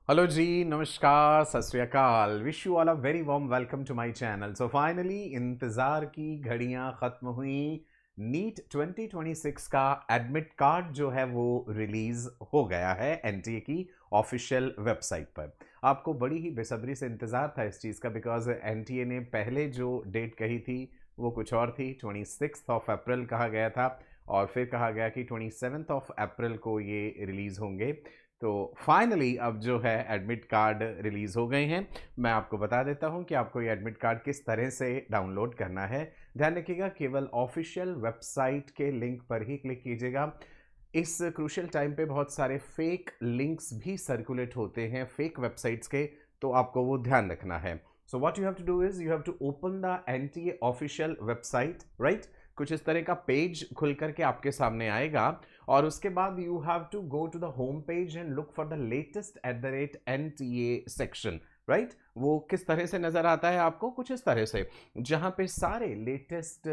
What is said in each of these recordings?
Hello जी, नमस्कार, सत श्री अकाल। Wish you all a very warm welcome to my channel. So finally इंतज़ार की घड़ियां ख़त्म हुई। नीट 2026 का एडमिट कार्ड जो है वो रिलीज़ हो गया है एनटीए की ऑफिशियल वेबसाइट पर। आपको बड़ी ही बेसब्री से इंतज़ार था इस चीज़ का, बिकॉज एनटीए ने पहले जो डेट कही थी वो कुछ और थी। 26 ऑफ अप्रैल कहा गया था और फिर कहा गया कि 27 ऑफ अप्रैल को ये रिलीज़ होंगे। तो फाइनली अब जो है एडमिट कार्ड रिलीज़ हो गए हैं। मैं आपको बता देता हूं कि आपको ये एडमिट कार्ड किस तरह से डाउनलोड करना है। ध्यान रखिएगा, केवल ऑफिशियल वेबसाइट के लिंक पर ही क्लिक कीजिएगा। इस क्रूशियल टाइम पे बहुत सारे फेक लिंक्स भी सर्कुलेट होते हैं फेक वेबसाइट्स के, तो आपको वो ध्यान रखना है। So what you have to do is you have to open the NTA official website, right. कुछ इस तरह का पेज खुल करके आपके सामने आएगा और उसके बाद you have to go to the home page and look for the latest @NTA section, right. वो किस तरह से नजर आता है आपको? कुछ इस तरह से, जहां पे सारे लेटेस्ट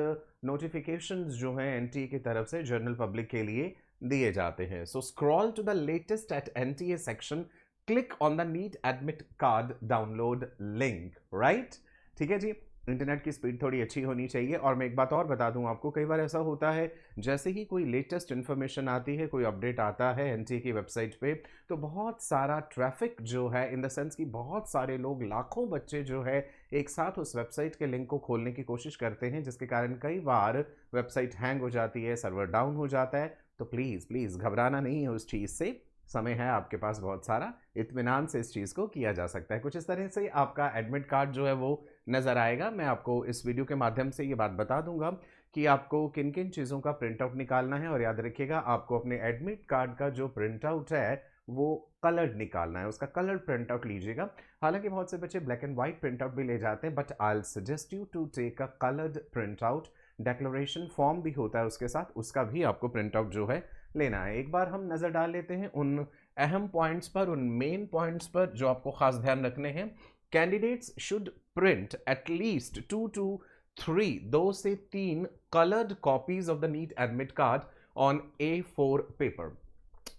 नोटिफिकेशंस जो हैं एनटीए की तरफ से जनरल पब्लिक के लिए दिए जाते हैं। So scroll to the latest @NTA section, click on the NEET admit card download link, right. ठीक है जी। इंटरनेट की स्पीड थोड़ी अच्छी होनी चाहिए। और मैं एक बात और बता दूं आपको, कई बार ऐसा होता है जैसे ही कोई लेटेस्ट इन्फॉर्मेशन आती है, कोई अपडेट आता है एनटीए की वेबसाइट पे, तो बहुत सारा ट्रैफिक जो है, इन द सेंस कि बहुत सारे लोग, लाखों बच्चे जो है एक साथ उस वेबसाइट के लिंक को खोलने की कोशिश करते हैं, जिसके कारण कई बार वेबसाइट हैंग हो जाती है, सर्वर डाउन हो जाता है। तो प्लीज़ प्लीज़ घबराना नहीं है उस चीज़ से। समय है आपके पास बहुत सारा, इत्मीनान से इस चीज़ को किया जा सकता है। कुछ इस तरह से आपका एडमिट कार्ड जो है वो नज़र आएगा। मैं आपको इस वीडियो के माध्यम से ये बात बता दूंगा कि आपको किन किन चीज़ों का प्रिंट आउट निकालना है। और याद रखिएगा, आपको अपने एडमिट कार्ड का जो प्रिंट आउट है वो कलर्ड निकालना है, उसका कलर्ड प्रिंट आउट लीजिएगा। हालांकि बहुत से बच्चे black and white print out भी ले जाते हैं, but I will suggest you to take a coloured print out. Declaration form भी होता है उसके साथ, उसका भी आपको प्रिंट आउट जो है लेना है। एक बार हम नज़र डाल लेते हैं उन अहम पॉइंट्स पर, उन मेन पॉइंट्स पर जो आपको खास ध्यान रखने हैं। Candidates should print at least 2 to 3, 2 से 3 colored copies of the NEET admit card on A4 paper,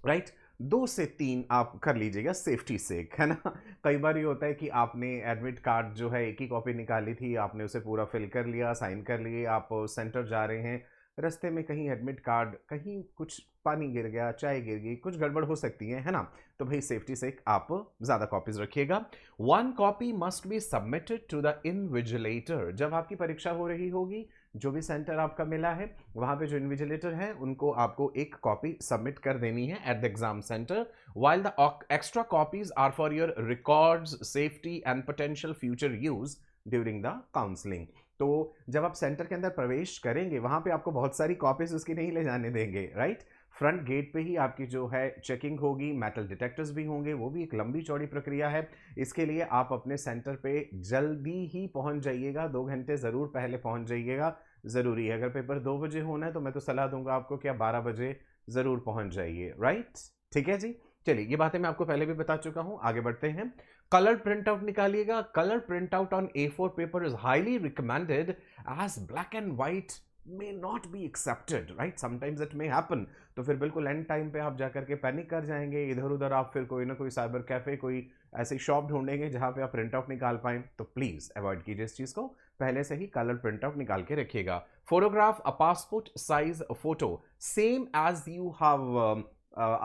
right. 2 से 3 आप कर लीजिएगा सेफ्टी सेक, है ना। कई बार ये होता है कि आपने एडमिट कार्ड जो है एक ही कॉपी निकाली थी, आपने उसे पूरा फिल कर लिया, साइन कर लिए, आप सेंटर जा रहे हैं, रास्ते में कहीं एडमिट कार्ड, कहीं कुछ पानी गिर गया, चाय गिर गई, कुछ गड़बड़ हो सकती है ना। तो भाई सेफ्टी सेक आप ज़्यादा कॉपीज रखिएगा। 1 copy must be submitted to the invigilator. जब आपकी परीक्षा हो रही होगी, जो भी सेंटर आपका मिला है, वहां पे जो इन्विजिलेटर है उनको आपको एक कॉपी सबमिट कर देनी है at the exam centre. while the extra copies are for your records, safety and potential future use during the counseling। तो जब आप सेंटर के अंदर प्रवेश करेंगे, वहां पे आपको बहुत सारी कॉपीज उसकी नहीं ले जाने देंगे, राइट। फ्रंट गेट पे ही आपकी जो है चेकिंग होगी, मेटल डिटेक्टर्स भी होंगे, वो भी एक लंबी चौड़ी प्रक्रिया है। इसके लिए आप अपने सेंटर पे जल्दी ही पहुंच जाइएगा, 2 घंटे ज़रूर पहले पहुंच जाइएगा, ज़रूरी है। अगर पेपर 2 बजे होना है तो मैं तो सलाह दूंगा आपको कि आप 12 बजे ज़रूर पहुंच जाइए, राइट। ठीक है जी। चलिए, ये बातें मैं आपको पहले भी बता चुका हूं, आगे बढ़ते हैं। कलर प्रिंट आउट निकालिएगा। Colour print out on A4 paper is highly recommended as black and white may not be accepted, right? Sometimes it may happen। तो फिर बिल्कुल एंड टाइम पे आप जाकर के पैनिक कर जाएंगे, इधर उधर आप फिर कोई ना कोई साइबर कैफे, कोई ऐसी शॉप ढूंढेंगे जहां पे आप प्रिंट आउट निकाल पाएं। तो प्लीज अवॉइड कीजिए इस चीज को, पहले से ही कलर प्रिंट आउट निकाल के रखिएगा। Photograph a passport size photo same as you have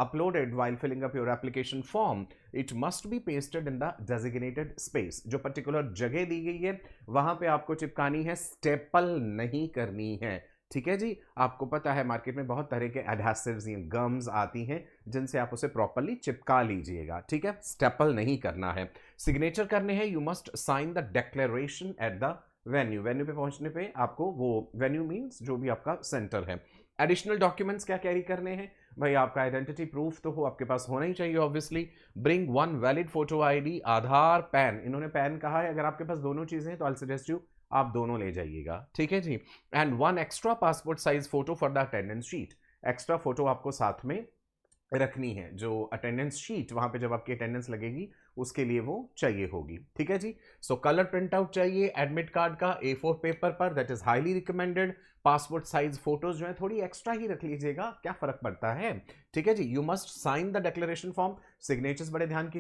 uploaded while filling up your application form। it must be pasted in the designated space। जो पर्टिकुलर जगह दी गई है वहां पे आपको चिपकानी है, स्टेपल नहीं करनी है। ठीक है जी। आपको पता है मार्केट में बहुत तरह के एडहेसिव्स या गम्स आती हैं जिनसे आप उसे प्रॉपरली चिपका लीजिएगा, ठीक है। स्टेपल नहीं करना है। सिग्नेचर करने हैं। You must sign the declaration at the venue. Venue पे पहुंचने पे आपको, वो वेन्यू मीन्स जो भी आपका सेंटर है। एडिशनल डॉक्यूमेंट्स क्या कैरी करने हैं भाई? आपका आइडेंटिटी प्रूफ तो हो आपके पास होना ही चाहिए obviously. Bring 1 valid photo ID, Aadhaar, PAN. इन्होंने पैन कहा है, अगर आपके पास दोनों चीजें हैं तो आई सजेस्ट यू आप दोनों ले जाइएगा, ठीक है जी। And 1 extra passport size photo for the attendance sheet. Extra photo आपको साथ में रखनी है, जो अटेंडेंस शीट वहाँ पे जब आपकी अटेंडेंस लगेगी उसके लिए वो चाहिए होगी। ठीक है जी। सो कलर प्रिंट आउट चाहिए एडमिट कार्ड का A4 पेपर पर, that is highly recommended. Passport size photos जो है थोड़ी एक्स्ट्रा ही रख लीजिएगा, क्या फर्क पड़ता है। ठीक है जी। You must sign the declaration form. Signatures बड़े ध्यान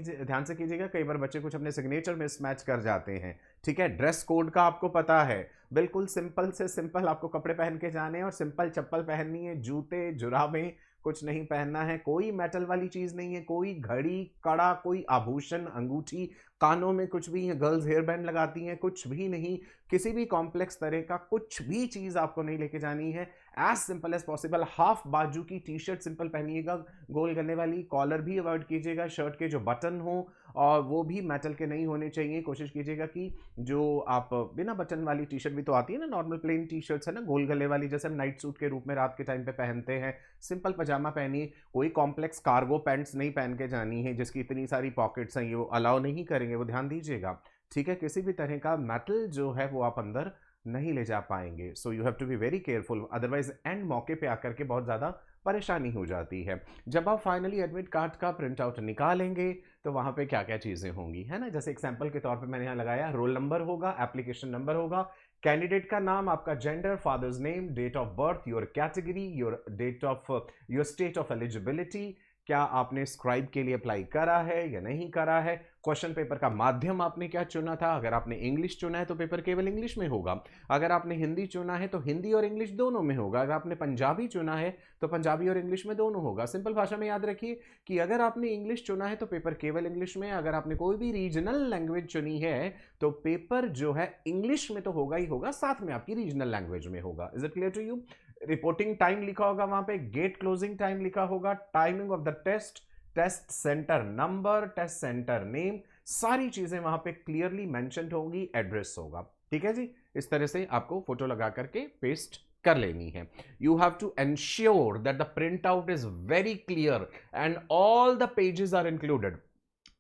से कीजिएगा, कई बार बच्चे कुछ अपने सिग्नेचर मिसमैच कर जाते हैं। ठीक है। ड्रेस कोड का आपको पता है, बिल्कुल सिंपल से सिंपल आपको कपड़े पहन के जाने हैं और सिंपल चप्पल पहननी है, जूते जुराबें कुछ नहीं पहनना है, कोई मेटल वाली चीज नहीं है, कोई घड़ी कड़ा, कोई आभूषण अंगूठी, कानों में कुछ भी है, गर्ल्स हेयर बैंड लगाती हैं, कुछ भी नहीं, किसी भी कॉम्प्लेक्स तरह का कुछ भी चीज आपको नहीं लेके जानी है। As simple as possible half बाजू की टी शर्ट सिंपल पहनिएगा, गोल गले वाली, कॉलर भी अवॉइड कीजिएगा, शर्ट के जो बटन हो और वो भी मेटल के नहीं होने चाहिए। कोशिश कीजिएगा कि जो आप बिना बटन वाली टी शर्ट भी तो आती है ना, नॉर्मल प्लेन टी शर्ट्स है ना, गोल गले वाली, जैसे हम नाइट सूट के रूप में रात के टाइम पे पहनते हैं, सिंपल पजामा पहनिए। कोई कॉम्प्लेक्स कार्गो पैंट्स नहीं पहन के जानी है जिसकी इतनी सारी पॉकेट्स हैं, ये वो अलाउ नहीं करेंगे, वो ध्यान दीजिएगा। ठीक है। किसी भी तरह का मेटल जो है वो आप अंदर नहीं ले जा पाएंगे। So you have to be very careful, otherwise end मौके पे आकर के बहुत ज़्यादा परेशानी हो जाती है। जब आप फाइनली एडमिट कार्ड का प्रिंट आउट निकालेंगे तो वहाँ पे क्या क्या चीज़ें होंगी, है ना। जैसे एग्जाम्पल के तौर पे मैंने यहाँ लगाया, रोल नंबर होगा, एप्लीकेशन नंबर होगा, कैंडिडेट का नाम, आपका gender, father's name, date of birth, your category, your date of your state of eligibility, क्या आपने स्क्राइब के लिए अप्लाई करा है या नहीं करा है, क्वेश्चन पेपर का माध्यम आपने क्या चुना था, अगर आपने इंग्लिश चुना है तो पेपर केवल इंग्लिश में होगा, अगर आपने हिंदी चुना है तो हिंदी और इंग्लिश दोनों में होगा, अगर आपने पंजाबी चुना है तो पंजाबी और इंग्लिश में दोनों होगा। सिंपल भाषा में याद रखिए कि अगर आपने इंग्लिश चुना है तो पेपर केवल इंग्लिश में, अगर आपने कोई भी रीजनल लैंग्वेज चुनी है तो पेपर जो है इंग्लिश में तो होगा ही होगा, साथ में आपकी रीजनल लैंग्वेज में होगा। Is it clear to you. Reporting time लिखा होगा वहां पे, गेट क्लोजिंग टाइम लिखा होगा, timing of the test, test centre number, test centre name, सारी चीजें वहां पे क्लियरली मेंशन्ड होंगी, एड्रेस होगा। ठीक है जी। इस तरह से आपको फोटो लगा करके पेस्ट कर लेनी है। You have to ensure that the print out is very clear and all the pages are included.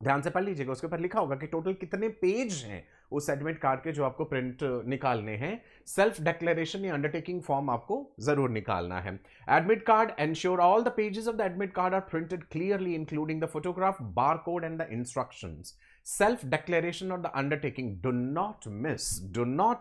ध्यान से पढ़ लीजिएगा, उसके ऊपर लिखा होगा कि टोटल कितने पेज हैं उस एडमिट कार्ड के जो आपको प्रिंट निकालने हैं। सेल्फ डिक्लेरेशन या अंडरटेकिंग फॉर्म आपको जरूर निकालना है। Admit card ensure all the pages of the admit card are printed clearly including the photograph, bar code and the instructions. Self declaration और the undertaking, do not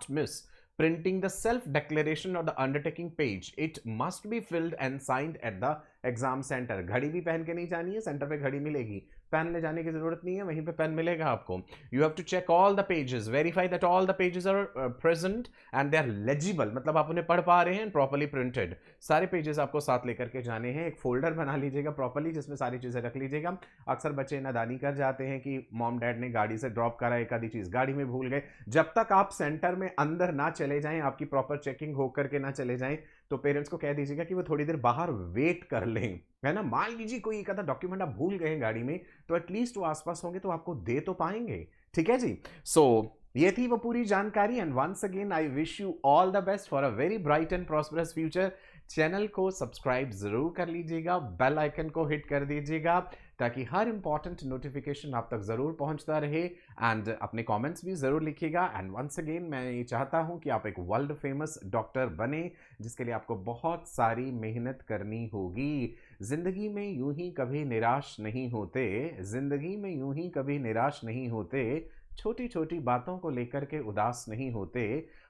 miss printing the self declaration or the undertaking page. It must be filled and signed at the exam centre. घड़ी भी पहन के नहीं जानी है, centre पे घड़ी मिलेगी, पेन ले जाने की जरूरत नहीं है, वहीं पे पेन मिलेगा आपको। You have to check all the pages, verify that all the pages are present and they are legible, मतलब आप उन्हें पढ़ पा रहे हैं, प्रॉपर्ली प्रिंटेड। सारे पेजेस आपको साथ लेकर के जाने हैं। एक फोल्डर बना लीजिएगा प्रॉपर्ली, जिसमें सारी चीजें रख लीजिएगा। अक्सर बच्चे नादानी कर जाते हैं कि मॉम डैड ने गाड़ी से ड्रॉप करा, एक आधी चीज गाड़ी में भूल गए। जब तक आप सेंटर में अंदर ना चले जाएं, आपकी प्रॉपर चेकिंग होकर के ना चले जाएं, तो पेरेंट्स को कह दीजिएगा कि वो थोड़ी देर बाहर वेट कर लें, है ना। मान लीजिए कोई एक आधा डॉक्यूमेंट आप भूल गए हैं गाड़ी में, तो एटलीस्ट वो आसपास होंगे तो आपको दे तो पाएंगे। ठीक है जी। सो ये थी वो पूरी जानकारी and once again I wish you all the best for a very bright and prosperous future. Channel को सब्सक्राइब जरूर कर लीजिएगा, बेल आइकन को हिट कर दीजिएगा ताकि हर इंपॉर्टेंट नोटिफिकेशन आप तक जरूर पहुंचता रहे। एंड अपने कमेंट्स भी जरूर लिखिएगा। एंड वंस अगेन मैं ये चाहता हूं कि आप एक वर्ल्ड फेमस डॉक्टर बने, जिसके लिए आपको बहुत सारी मेहनत करनी होगी। जिंदगी में यूं ही कभी निराश नहीं होते, जिंदगी में यूं ही कभी निराश नहीं होते, छोटी छोटी बातों को लेकर के उदास नहीं होते,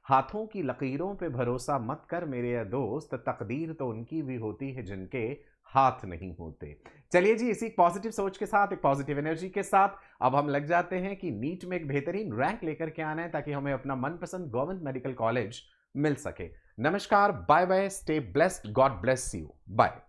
हाथों की लकीरों पे भरोसा मत कर मेरे दोस्त, तकदीर तो उनकी भी होती है जिनके हाथ नहीं होते। चलिए जी, इसी पॉजिटिव सोच के साथ, एक पॉजिटिव एनर्जी के साथ अब हम लग जाते हैं कि नीट में एक बेहतरीन रैंक लेकर के आना है ताकि हमें अपना मनपसंद गवर्नमेंट मेडिकल कॉलेज मिल सके। नमस्कार, bye bye, stay blessed, God bless you, bye.